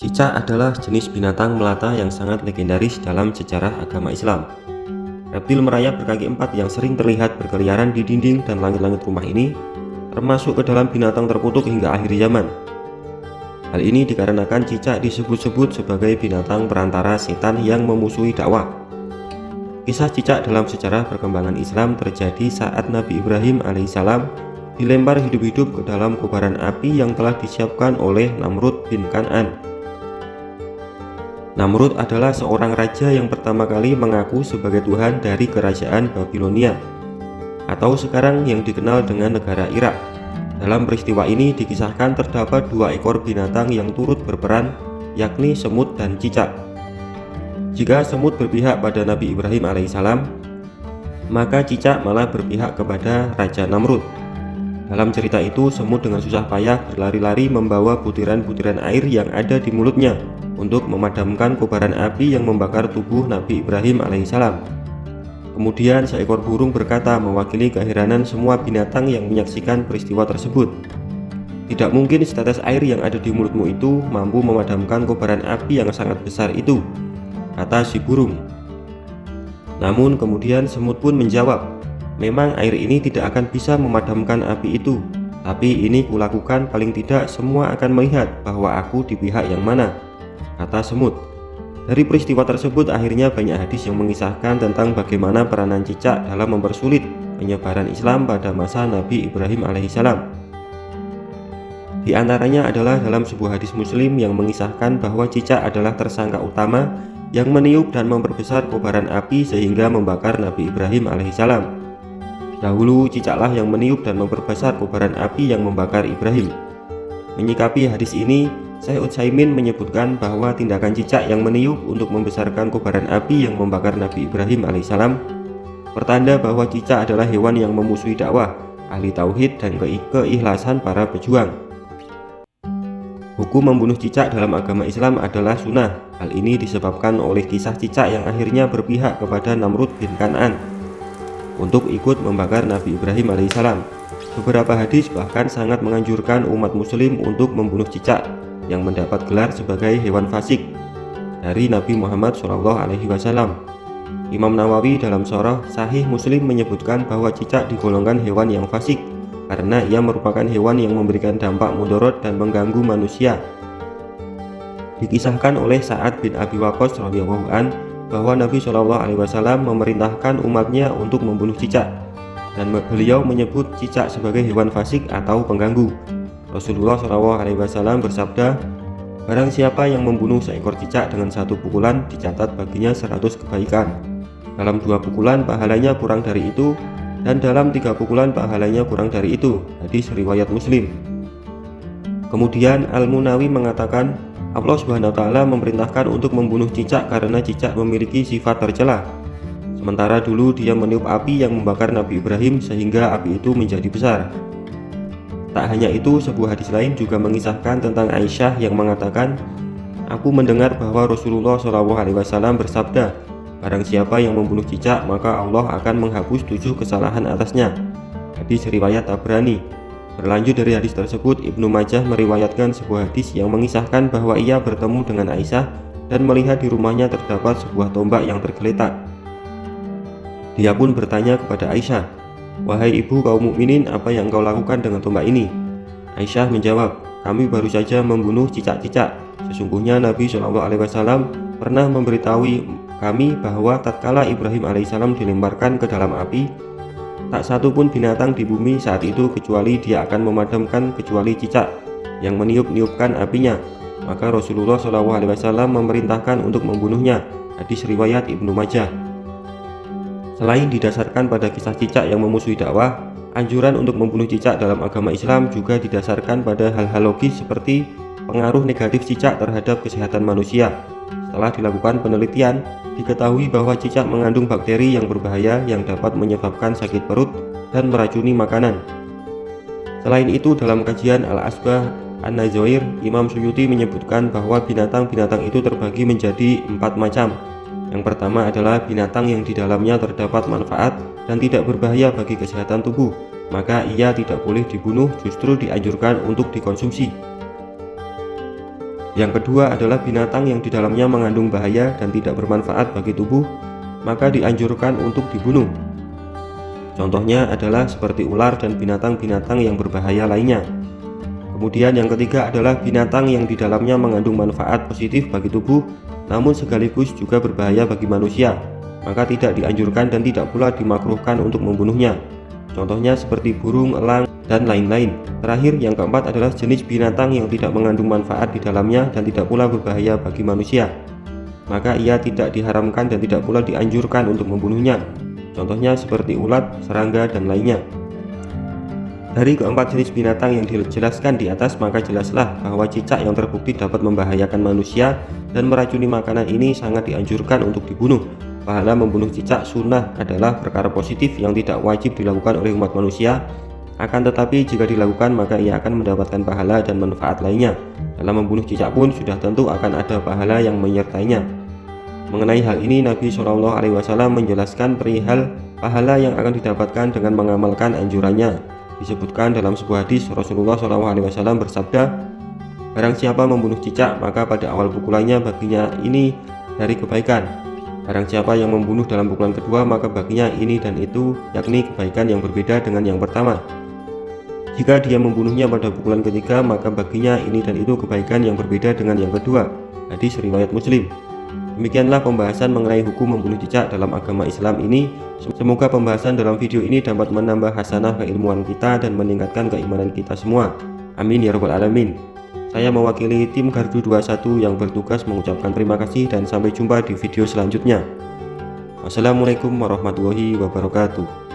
Cicak adalah jenis binatang melata yang sangat legendaris dalam sejarah agama Islam. Reptil merayap berkaki empat yang sering terlihat berkeliaran di dinding dan langit-langit rumah ini termasuk ke dalam binatang terkutuk hingga akhir zaman. Hal ini dikarenakan cicak disebut-sebut sebagai binatang perantara setan yang memusuhi dakwah. Kisah cicak dalam sejarah perkembangan Islam terjadi saat Nabi Ibrahim alaihissalam dilempar hidup-hidup ke dalam kobaran api yang telah disiapkan oleh Namrud bin Kan'an. Namrud adalah seorang raja yang pertama kali mengaku sebagai Tuhan dari kerajaan Babilonia, atau sekarang yang dikenal dengan negara Irak. Dalam peristiwa ini dikisahkan terdapat dua ekor binatang yang turut berperan, yakni semut dan cicak. Jika semut berpihak pada Nabi Ibrahim alaihissalam, maka cicak malah berpihak kepada Raja Namrud. Dalam cerita itu, semut dengan susah payah berlari-lari membawa butiran-butiran air yang ada di mulutnya untuk memadamkan kobaran api yang membakar tubuh Nabi Ibrahim alaihissalam. Kemudian seekor burung berkata mewakili keheranan semua binatang yang menyaksikan peristiwa tersebut. Tidak mungkin setetes air yang ada di mulutmu itu mampu memadamkan kobaran api yang sangat besar itu, kata si burung. Namun kemudian semut pun menjawab, memang air ini tidak akan bisa memadamkan api itu, tapi ini kulakukan paling tidak semua akan melihat bahwa aku di pihak yang mana, kata semut. Dari peristiwa tersebut akhirnya banyak hadis yang mengisahkan tentang bagaimana peranan cicak dalam mempersulit penyebaran Islam pada masa Nabi Ibrahim alaihissalam. Di antaranya adalah dalam sebuah hadis Muslim yang mengisahkan bahwa cicak adalah tersangka utama yang meniup dan memperbesar kobaran api sehingga membakar Nabi Ibrahim alaihissalam. Dahulu cicaklah yang meniup dan memperbesar kobaran api yang membakar Ibrahim. Menyikapi hadis ini, Syekh Utsaimin menyebutkan bahwa tindakan cicak yang meniup untuk membesarkan kobaran api yang membakar Nabi Ibrahim alaihissalam pertanda bahwa cicak adalah hewan yang memusuhi dakwah, ahli tauhid dan keikhlasan para pejuang. Hukum membunuh cicak dalam agama Islam adalah sunnah. Hal ini disebabkan oleh kisah cicak yang akhirnya berpihak kepada Namrud bin Kan'an untuk ikut membakar Nabi Ibrahim alaihissalam. Beberapa hadis bahkan sangat menganjurkan umat muslim untuk membunuh cicak yang mendapat gelar sebagai hewan fasik dari Nabi Muhammad SAW. Imam Nawawi dalam Syarah Sahih Muslim menyebutkan bahwa cicak digolongkan hewan yang fasik karena ia merupakan hewan yang memberikan dampak mudarat dan mengganggu manusia. Dikisahkan oleh Sa'ad bin Abi Waqqas radhiyallahu an bahwa Nabi SAW memerintahkan umatnya untuk membunuh cicak, dan beliau menyebut cicak sebagai hewan fasik atau pengganggu. Rasulullah SAW bersabda, barang siapa yang membunuh seekor cicak dengan satu pukulan dicatat baginya 100 kebaikan. Dalam 2 pukulan pahalanya kurang dari itu, dan dalam 3 pukulan pahalanya kurang dari itu. Hadis riwayat Muslim. Kemudian Al-Munawi mengatakan, Allah SWT memerintahkan untuk membunuh cicak karena cicak memiliki sifat tercela. Sementara dulu dia meniup api yang membakar Nabi Ibrahim sehingga api itu menjadi besar. Tak hanya itu, sebuah hadis lain juga mengisahkan tentang Aisyah yang mengatakan, aku mendengar bahwa Rasulullah SAW bersabda, barang siapa yang membunuh cicak maka Allah akan menghapus 7 kesalahan atasnya. Hadis riwayat Tabrani. Berlanjut dari hadis tersebut, Ibnu Majah meriwayatkan sebuah hadis yang mengisahkan bahwa ia bertemu dengan Aisyah dan melihat di rumahnya terdapat sebuah tombak yang tergeletak. Dia pun bertanya kepada Aisyah, wahai ibu kaum mukminin, apa yang kau lakukan dengan tombak ini? Aisyah menjawab, kami baru saja membunuh cicak-cicak. Sesungguhnya Nabi SAW pernah memberitahu kami bahwa tatkala Ibrahim alaihissalam dilemparkan ke dalam api, tak satu pun binatang di bumi saat itu kecuali dia akan memadamkan kecuali cicak yang meniup-niupkan apinya. Maka Rasulullah SAW memerintahkan untuk membunuhnya. Hadis riwayat Ibnu Majah. Selain didasarkan pada kisah cicak yang memusuhi dakwah, anjuran untuk membunuh cicak dalam agama Islam juga didasarkan pada hal-hal logis seperti pengaruh negatif cicak terhadap kesehatan manusia. Setelah dilakukan penelitian, diketahui bahwa cicak mengandung bakteri yang berbahaya yang dapat menyebabkan sakit perut dan meracuni makanan. Selain itu, dalam kajian Al-Asbah An-Nazair, Imam Suyuti menyebutkan bahwa binatang-binatang itu terbagi menjadi 4 macam. Yang pertama adalah binatang yang di dalamnya terdapat manfaat dan tidak berbahaya bagi kesehatan tubuh, maka ia tidak boleh dibunuh, justru dianjurkan untuk dikonsumsi. Yang kedua adalah binatang yang di dalamnya mengandung bahaya dan tidak bermanfaat bagi tubuh, maka dianjurkan untuk dibunuh. Contohnya adalah seperti ular dan binatang-binatang yang berbahaya lainnya. Kemudian yang ketiga adalah binatang yang di dalamnya mengandung manfaat positif bagi tubuh, namun sekaligus juga berbahaya bagi manusia, maka tidak dianjurkan dan tidak pula dimakruhkan untuk membunuhnya. Contohnya seperti burung, elang, dan lain-lain. Terakhir, yang keempat adalah jenis binatang yang tidak mengandung manfaat di dalamnya dan tidak pula berbahaya bagi manusia, maka ia tidak diharamkan dan tidak pula dianjurkan untuk membunuhnya. Contohnya seperti ulat, serangga, dan lainnya. Dari keempat jenis binatang yang dijelaskan di atas, maka jelaslah bahwa cicak yang terbukti dapat membahayakan manusia dan meracuni makanan ini sangat dianjurkan untuk dibunuh. Pahala membunuh cicak sunnah adalah perkara positif yang tidak wajib dilakukan oleh umat manusia. Akan tetapi jika dilakukan maka ia akan mendapatkan pahala dan manfaat lainnya. Dalam membunuh cicak pun sudah tentu akan ada pahala yang menyertainya. Mengenai hal ini Nabi SAW menjelaskan perihal pahala yang akan didapatkan dengan mengamalkan anjurannya. Disebutkan dalam sebuah hadis Rasulullah SAW bersabda, "Barang siapa membunuh cicak maka pada awal pukulannya baginya ini dari kebaikan. Barang siapa yang membunuh dalam pukulan kedua maka baginya ini dan itu, yakni kebaikan yang berbeda dengan yang pertama. Jika dia membunuhnya pada pukulan ketiga maka baginya ini dan itu kebaikan yang berbeda dengan yang kedua." Hadis riwayat Muslim. Demikianlah pembahasan mengenai hukum membunuh cicak dalam agama Islam ini. Semoga pembahasan dalam video ini dapat menambah hasanah keilmuan kita dan meningkatkan keimanan kita semua. Amin ya rabbal alamin. Saya mewakili tim Gardu 21 yang bertugas mengucapkan terima kasih dan sampai jumpa di video selanjutnya. Wassalamualaikum warahmatullahi wabarakatuh.